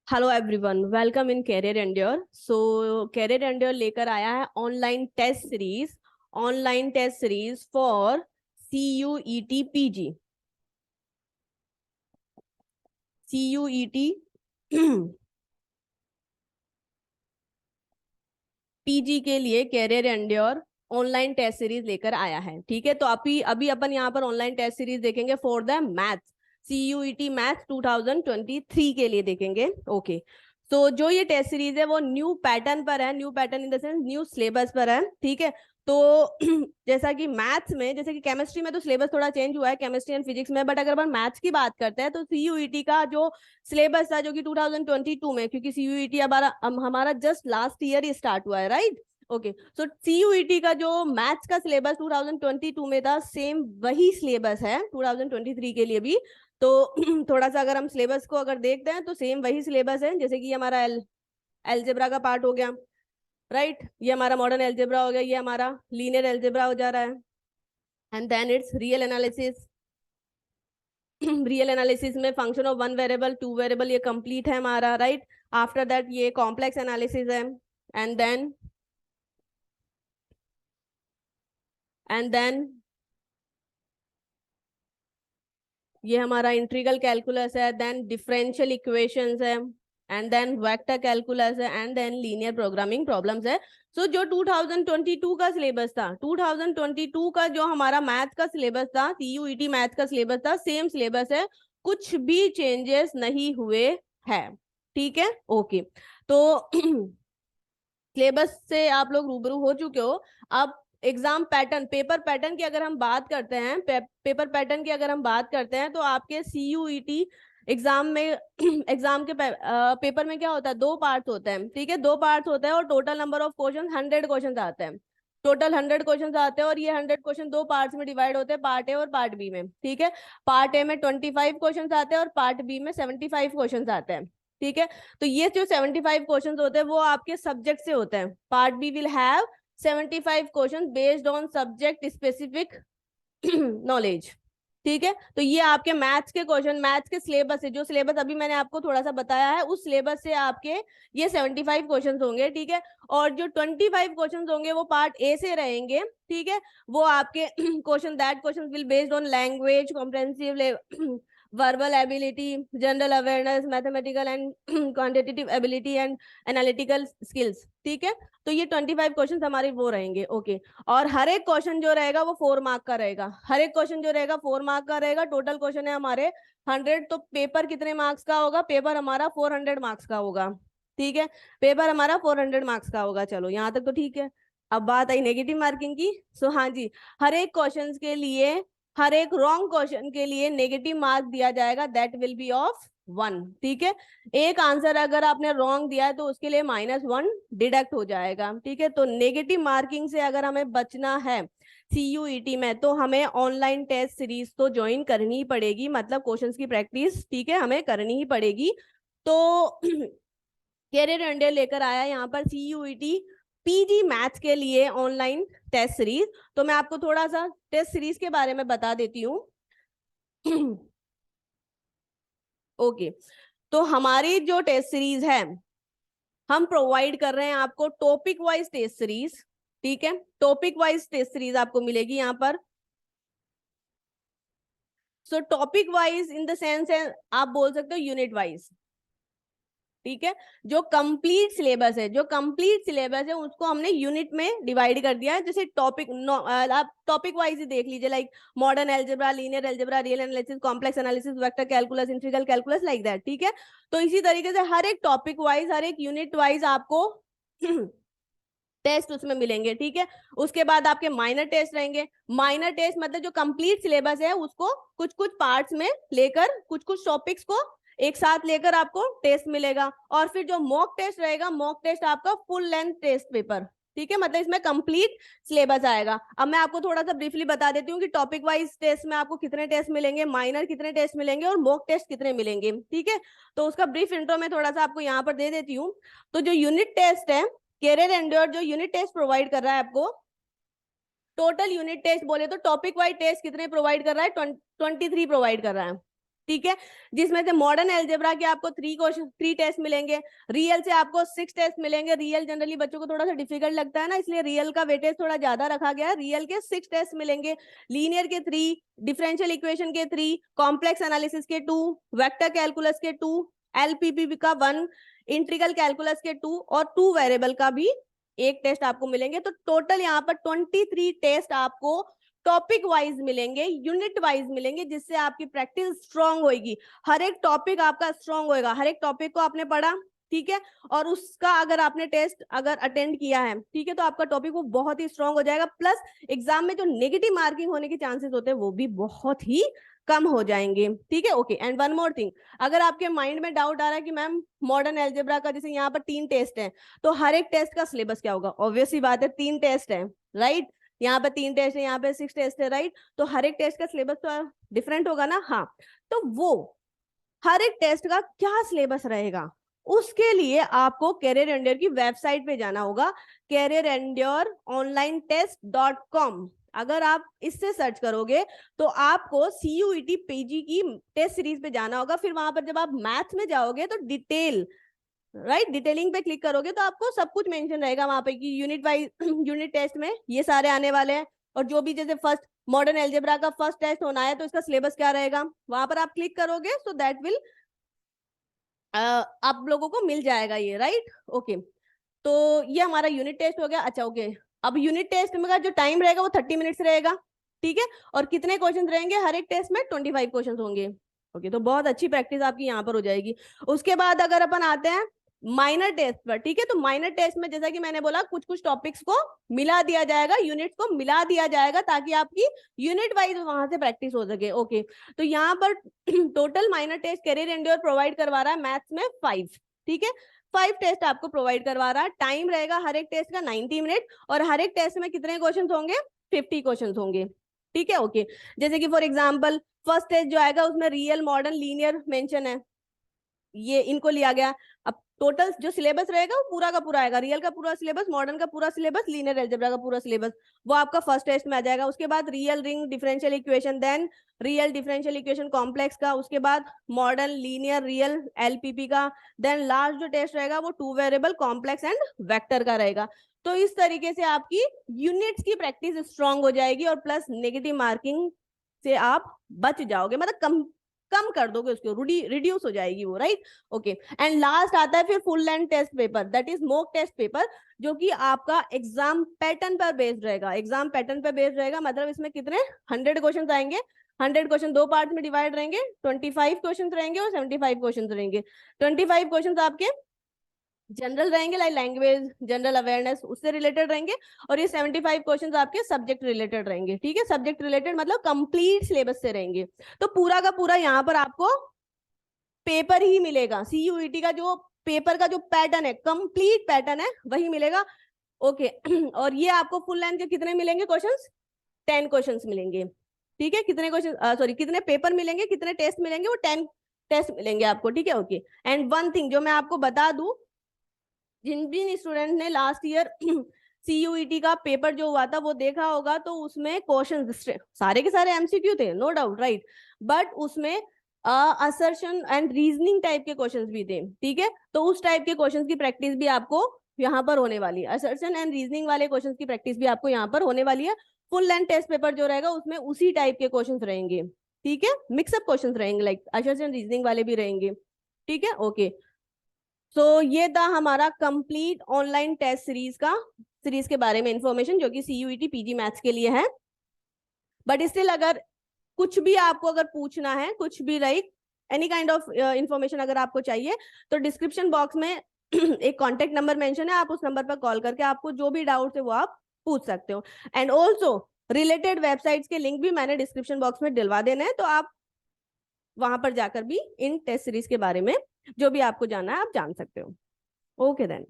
Hello everyone, welcome in Career Endeavour. So Career Endeavour लेकर आया है online test series for CUET PG। CUET PG के लिए Career Endeavour online test series लेकर आया है। ठीक है, तो अभी अभी अपन यहाँ पर ऑनलाइन टेस्ट सीरीज देखेंगे for the maths, CUET maths 2023 के लिए देखेंगे। ओके, तो जो ये टेस्ट सीरीज है वो न्यू पैटर्न पर है, new pattern in the sense new syllabus पर है। ठीक है, तो जैसा कि मैथ्स में, जैसे कि केमिस्ट्री में तो सिलेबस थोड़ा चेंज हुआ है केमिस्ट्री एंड फिजिक्स में, बट अगर अपन मैथ्स की बात करते हैं तो CUET का जो सिलेबस था, जो कि 2022 में, क्योंकि CUET हमारा जस्ट लास्ट ईयर ही स्टार्ट हुआ है, राइट। ओके, सो CUET का जो मैथ्स का सिलेबस 2022 में था, सेम वही सिलेबस है 2023 के लिए भी। तो थोड़ा सा अगर हम सिलेबस को अगर देखते हैं तो सेम वही सिलेबस है। जैसे कि हमारा एलजेब्रा का पार्ट हो गया, राइट, ये हमारा मॉडर्न एलजेब्रा हो गया, ये हमारा लीनियर एलजेब्रा हो जा रहा है, and then it's real analysis. Real analysis में function of one variable, two variable, ये कंप्लीट है हमारा, राइट। आफ्टर दैट ये कॉम्प्लेक्स एनालिसिस है, एंड देन ये हमारा इंटीग्रल कैलकुलस है, देन डिफरेंशियल इक्वेशंस है, एंड देन वेक्टर कैलकुलस है, and then linear programming problems है। सो जो 2022 का सिलेबस था, 2022 का जो हमारा मैथ का सिलेबस था, CUET मैथ का सिलेबस था, सेम सिलेबस है, कुछ भी चेंजेस नहीं हुए हैं। ठीक है, ओके। तो सिलेबस से आप लोग रूबरू हो चुके हो। अब एग्जाम पैटर्न, पेपर पैटर्न की अगर हम बात करते हैं, पेपर पैटर्न की अगर हम बात करते हैं, तो आपके CUET एग्जाम में एग्जाम के पेपर में क्या होता है, दो पार्ट्स होते हैं। ठीक है, दो पार्ट्स होते हैं और total number of question 100 question आते हैं। टोटल 100 क्वेश्चन आते हैं और ये 100 क्वेश्चन दो पार्ट्स में डिवाइड होते हैं, पार्ट ए और पार्ट बी में। ठीक है, पार्ट ए में 25 क्वेश्चन आते हैं और पार्ट बी में 75 क्वेश्चन आते हैं। ठीक है, तो ये जो 75 क्वेश्चंस होते हैं वो आपके सब्जेक्ट से होते हैं। Part B will have 75 questions based on subject specific knowledge. ठीक है, तो ये आपके मैथ्स के क्वेश्चन, मैथ्स के सिलेबस से, जो सिलेबस अभी मैंने आपको थोड़ा सा बताया है, उस सिलेबस से आपके ये 75 क्वेश्चंस होंगे। ठीक है, और जो 25 क्वेश्चंस होंगे वो पार्ट ए से रहेंगे। ठीक है, वो आपके question will based on language comprehensive, verbal ability, general awareness, mathematical and quantitative ability and analytical skills। ठीक है, तो ये 25 क्वेश्चन हमारे वो रहेंगे। ओके, और हर एक क्वेश्चन जो रहेगा वो 4 मार्क का रहेगा। हर एक क्वेश्चन जो रहेगा 4 मार्क का रहेगा। टोटल क्वेश्चन है हमारे 100, तो पेपर कितने मार्क्स का होगा, पेपर हमारा 400 मार्क्स का होगा। ठीक है, पेपर हमारा 400 मार्क्स का होगा। चलो यहाँ तक तो ठीक है। अब बात आई नेगेटिव मार्किंग की। सो हाँ जी, हर एक क्वेश्चन के लिए, हर एक रॉन्ग क्वेश्चन के लिए नेगेटिव मार्क दिया जाएगा, दैट विल बी ऑफ 1। ठीक है, एक आंसर अगर आपने रॉन्ग दिया है तो उसके लिए -1 डिडक्ट हो जाएगा। ठीक है, तो नेगेटिव मार्किंग से अगर हमें बचना है CUET में, तो हमें ऑनलाइन टेस्ट सीरीज तो ज्वाइन करनी ही पड़ेगी, मतलब क्वेश्चंस की प्रैक्टिस, ठीक है, हमें करनी ही पड़ेगी। तो कैरियर इंडिया लेकर आया यहाँ पर CUET PG मैथ्स के लिए ऑनलाइन टेस्ट सीरीज। तो मैं आपको थोड़ा सा टेस्ट सीरीज के बारे में बता देती हूँ। ओके, तो हमारी जो टेस्ट सीरीज है, हम प्रोवाइड कर रहे हैं आपको टॉपिक वाइज टेस्ट सीरीज। ठीक है, टॉपिक वाइज टेस्ट सीरीज आपको मिलेगी यहाँ पर। सो topic wise in the sense है, आप बोल सकते हो यूनिट वाइज। ठीक है, जो कंप्लीट सिलेबस है, जो कंप्लीट सिलेबस है उसको हमने यूनिट में डिवाइड कर दिया है। जैसे टॉपिक, आप टॉपिक वाइज ही देख लीजिए, like modern algebra, linear algebra, real analysis, complex analysis, vector calculus, integral calculus, like that. ठीक है, तो इसी तरीके से हर एक टॉपिक वाइज, हर एक यूनिट वाइज आपको टेस्ट उसमें मिलेंगे। ठीक है, उसके बाद आपके माइनर टेस्ट रहेंगे। माइनर टेस्ट मतलब जो कंप्लीट सिलेबस है उसको कुछ कुछ पार्ट्स में लेकर, कुछ कुछ टॉपिक्स को एक साथ लेकर आपको टेस्ट मिलेगा। और फिर जो मॉक टेस्ट रहेगा, मॉक टेस्ट आपका फुल लेंथ टेस्ट पेपर। ठीक है, मतलब इसमें कंप्लीट सिलेबस आएगा। अब मैं आपको थोड़ा सा ब्रीफली बता देती हूँ कि टॉपिक वाइज टेस्ट में आपको कितने टेस्ट मिलेंगे, माइनर कितने टेस्ट मिलेंगे और मॉक टेस्ट कितने मिलेंगे। ठीक है, तो उसका ब्रीफ इंट्रो में थोड़ा सा आपको यहाँ पर दे देती हूँ। तो जो यूनिट टेस्ट है, कैरियर एंड्योर जो यूनिट टेस्ट प्रोवाइड कर रहा है आपको, टोटल यूनिट टेस्ट बोले तो टॉपिक वाइज टेस्ट कितने प्रोवाइड कर रहा है, 23 प्रोवाइड कर रहा है। ठीक है, जिसमें से मॉडर्न एल्जेब्रा के आपको 3 टेस्ट मिलेंगे, रियल से आपको 6 टेस्ट मिलेंगे। रियल जनरली बच्चों को थोड़ा सा डिफिकल्ट लगता है ना, इसलिए रियल का वेटेज थोड़ा ज्यादा रखा गया है। रियल के 6 टेस्ट मिलेंगे, लीनियर के 3, डिफरेंशियल इक्वेशन के 3, कॉम्प्लेक्स एनालिसिस के 2, वेक्टर कैलकुलस के 2, एलपीपी का 1, इंटीग्रल कैलकुलस के 2 और 2 वेरिएबल का भी 1 टेस्ट आपको मिलेंगे। तो टोटल यहाँ पर 23 टेस्ट आपको टॉपिक वाइज मिलेंगे, यूनिट वाइज मिलेंगे, जिससे आपकी प्रैक्टिस स्ट्रांग होगी। हर एक टॉपिक आपका स्ट्रांग होएगा, हर एक टॉपिक को आपने पढ़ा, ठीक है, और उसका अगर आपने टेस्ट अगर अटेंड किया है, ठीक है, तो आपका टॉपिक वो बहुत ही स्ट्रांग हो जाएगा। प्लस एग्जाम में जो नेगेटिव मार्किंग होने के चांसेस होते हैं वो भी बहुत ही कम हो जाएंगे, ठीक है। Okay, and one more thing, अगर आपके माइंड में डाउट आ रहा है कि मैम मॉडर्न एल्जेब्रा का जैसे यहाँ पर 3 टेस्ट है, तो हर एक टेस्ट का सिलेबस क्या होगा? ऑब्वियस सी बात है, 3 टेस्ट है, राइट, यहाँ पे 3 टेस्ट है, यहाँ पे 6 टेस्ट है, राइट, तो हर एक टेस्ट का सिलेबस तो डिफरेंट होगा ना। हाँ, तो वो हर एक टेस्ट का क्या सिलेबस रहेगा, उसके लिए आपको कैरियर एंड्योर की वेबसाइट पे जाना होगा, careerendureonlinetest.com। अगर आप इससे सर्च करोगे तो आपको CUET पीजी की टेस्ट सीरीज पे जाना होगा। फिर वहां पर जब आप मैथ्स में जाओगे तो डिटेल, राइट, डिटेलिंग पे क्लिक करोगे तो आपको सब कुछ मेंशन रहेगा वहां पे कि यूनिट वाइज यूनिट टेस्ट में ये सारे आने वाले हैं, और जो भी जैसे फर्स्ट मॉडर्न एल्जेब्रा का फर्स्ट टेस्ट होना है तो इसका सिलेबस क्या रहेगा, वहां पर आप क्लिक करोगे, सो दैट विल आप लोगों को मिल जाएगा ये, राइट। ओके, तो ये हमारा यूनिट टेस्ट हो गया। अच्छा, ओके, अब यूनिट टेस्ट में का जो टाइम रहेगा वो 30 मिनट्स रहेगा, ठीक है, और कितने क्वेश्चन रहेंगे हर एक टेस्ट में? 25 क्वेश्चन होंगे। ओके, तो बहुत अच्छी प्रैक्टिस आपकी यहाँ पर हो जाएगी। उसके बाद अगर अपन आते हैं माइनर टेस्ट पर, ठीक है, तो माइनर टेस्ट में जैसा कि मैंने बोला कुछ कुछ टॉपिक्स को मिला दिया जाएगा, यूनिट्स को मिला दिया जाएगा, ताकि आपकी यूनिट वाइज वहां से प्रैक्टिस हो सके। ओके, तो यहाँ पर total minor test Career Endeavour provide करवा रहा है मैथ्स में 5, ठीक है, 5 टेस्ट आपको प्रोवाइड करवा रहा है। टाइम रहेगा हर एक टेस्ट का 90 मिनट, और हर एक टेस्ट में कितने क्वेश्चन होंगे? 50 क्वेश्चन होंगे, ठीक है। ओके, जैसे कि फॉर एग्जाम्पल फर्स्ट टेस्ट जो आएगा उसमें रियल, मॉडर्न, लीनियर मेंशन है, ये इनको लिया गया। अब टोटल जो सिलेबस रहेगा वो पूरा का पूरा आएगा, रियल का पूरा सिलेबस, मॉडर्न का पूरा सिलेबस, लीनियर अलजेब्रा का पूरा सिलेबस, वो आपका फर्स्ट टेस्ट में आ जाएगा। उसके बाद real ring differential equation, then real differential equation complex का, उसके बाद मॉडर्न, लीनियर, रियल, एलपीपी का, देन लास्ट जो टेस्ट रहेगा वो 2 वेरिएबल कॉम्प्लेक्स एंड वेक्टर का रहेगा। तो इस तरीके से आपकी यूनिट्स की प्रैक्टिस स्ट्रांग हो जाएगी, और प्लस नेगेटिव मार्किंग से आप बच जाओगे, मतलब कम कर दोगे उसको, रिड्यूस हो जाएगी वो, राइट। ओके, एंड लास्ट आता है फिर full length test paper, that is mock test paper, जो कि आपका एग्जाम पैटर्न पर बेस्ड रहेगा। एग्जाम पैटर्न पर बेस्ड रहेगा मतलब इसमें कितने 100 क्वेश्चन आएंगे, 100 क्वेश्चन 2 पार्ट में डिवाइड रहेंगे, 25 क्वेश्चन रहेंगे और 75 क्वेश्चन रहेंगे। 25 क्वेश्चन आपके जनरल रहेंगे, लाइक लैंग्वेज, जनरल अवेयरनेस, उससे रिलेटेड रहेंगे, और ये 75 क्वेश्चंस आपके सब्जेक्ट रिलेटेड रहेंगे, ठीक है, सब्जेक्ट रिलेटेड मतलब कंप्लीट सिलेबस से रहेंगे। तो पूरा का पूरा यहाँ पर आपको पेपर ही मिलेगा, CUET का जो पेपर का जो पैटर्न है, कंप्लीट पैटर्न है, वही मिलेगा। ओके, और ये आपको फुल लेंथ के कितने मिलेंगे क्वेश्चंस? 10 क्वेश्चंस मिलेंगे, ठीक है, कितने क्वेश्चन सॉरी कितने पेपर मिलेंगे, कितने टेस्ट मिलेंगे? वो 10 टेस्ट मिलेंगे आपको, ठीक है। ओके, एंड वन थिंग जो मैं आपको बता दूं, जिन जिन स्टूडेंट ने लास्ट ईयर CUET का पेपर जो हुआ था वो देखा होगा, तो उसमें क्वेश्चन सारे के सारे MCQ थे, नो डाउट, राइट, बट उसमें असर्शन एंड रीजनिंग टाइप के क्वेश्चंस भी थे, ठीक है। तो उस टाइप के क्वेश्चंस की प्रैक्टिस भी आपको यहाँ पर होने वाली है, असर्शन एंड रीजनिंग वाले क्वेश्चंस की प्रैक्टिस भी आपको यहाँ पर होने वाली है। फुल लेंथ टेस्ट पेपर जो रहेगा उसमें उसी टाइप के क्वेश्चंस रहेंगे, ठीक है, मिक्सअप क्वेश्चंस रहेंगे, लाइक असर्शन रीजनिंग वाले भी रहेंगे, ठीक है। ओके, सो ये था हमारा कंप्लीट ऑनलाइन टेस्ट सीरीज के बारे में इंफॉर्मेशन, जो कि CUET पीजी मैथ्स के लिए है। बट स्टिल अगर कुछ भी आपको अगर पूछना है, कुछ भी like any kind of information अगर आपको चाहिए, तो डिस्क्रिप्शन बॉक्स में एक कॉन्टेक्ट नंबर मेंशन है, आप उस नंबर पर कॉल करके आपको जो भी डाउट है वो आप पूछ सकते हो। एंड ऑल्सो रिलेटेड वेबसाइट्स के लिंक भी मैंने डिस्क्रिप्शन बॉक्स में डलवा देना है, तो आप वहां पर जाकर भी इन टेस्ट सीरीज के बारे में जो भी आपको जानना है आप जान सकते हो। Okay then.